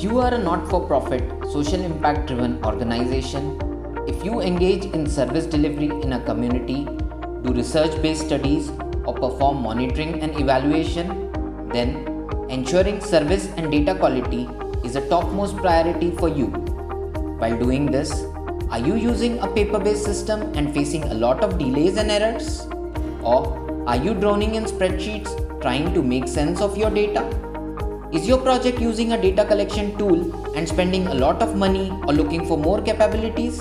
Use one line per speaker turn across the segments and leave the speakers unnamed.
If you are a not-for-profit, social impact-driven organization, if you engage in service delivery in a community, do research-based studies, or perform monitoring and evaluation, then ensuring service and data quality is a topmost priority for you. While doing this, are you using a paper-based system and facing a lot of delays and errors? Or are you drowning in spreadsheets trying to make sense of your data? Is your project using a data collection tool and spending a lot of money or looking for more capabilities?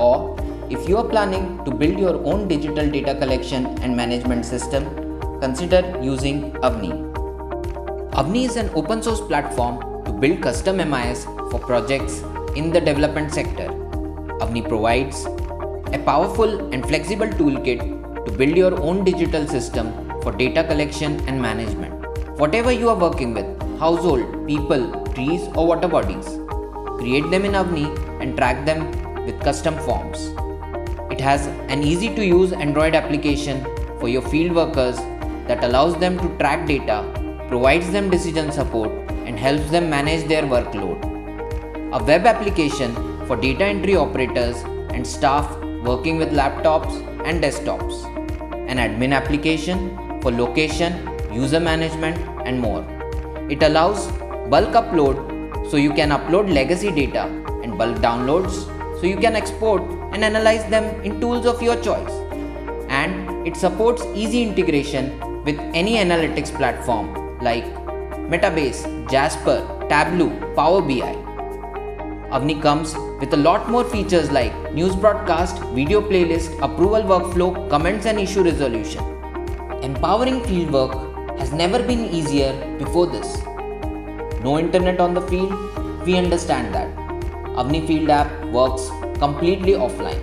Or if you are planning to build your own digital data collection and management system, consider using Avni. Avni is an open source platform to build custom MIS for projects in the development sector. Avni provides a powerful and flexible toolkit to build your own digital system for data collection and management. Whatever you are working with, household, people, trees or water bodies, create them in Avni and track them with custom forms. It has an easy to use Android application for your field workers that allows them to track data, provides them decision support and helps them manage their workload. A web application for data entry operators and staff working with laptops and desktops. An admin application for location, user management and more. It allows bulk upload so you can upload legacy data and bulk downloads so you can export and analyze them in tools of your choice. And it supports easy integration with any analytics platform like Metabase, Jasper, Tableau, Power BI. Avni comes with a lot more features like news broadcast, video playlist, approval workflow, comments and issue resolution. Empowering fieldwork has never been easier before this. No internet on the field? We understand that. Avni Field app works completely offline.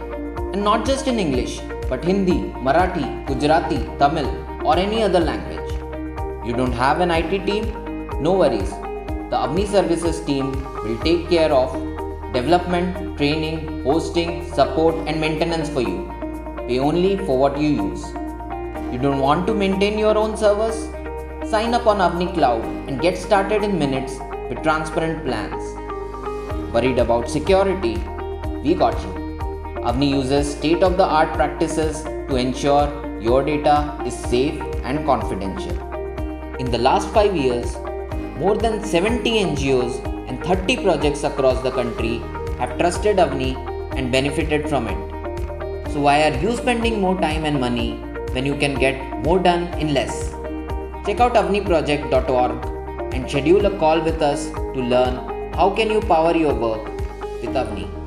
And not just in English, but Hindi, Marathi, Gujarati, Tamil or any other language. You don't have an IT team? No worries. The Avni Services team will take care of development, training, hosting, support and maintenance for you. Pay only for what you use. You don't want to maintain your own servers? Sign up on Avni Cloud and get started in minutes with transparent plans. Worried about security? We got you. Avni uses state-of-the-art practices to ensure your data is safe and confidential. In the last 5 years, more than 70 NGOs and 30 projects across the country have trusted Avni and benefited from it. So why are you spending more time and money when you can get more done in less? Check out avniproject.org and schedule a call with us to learn how can you power your work with Avni.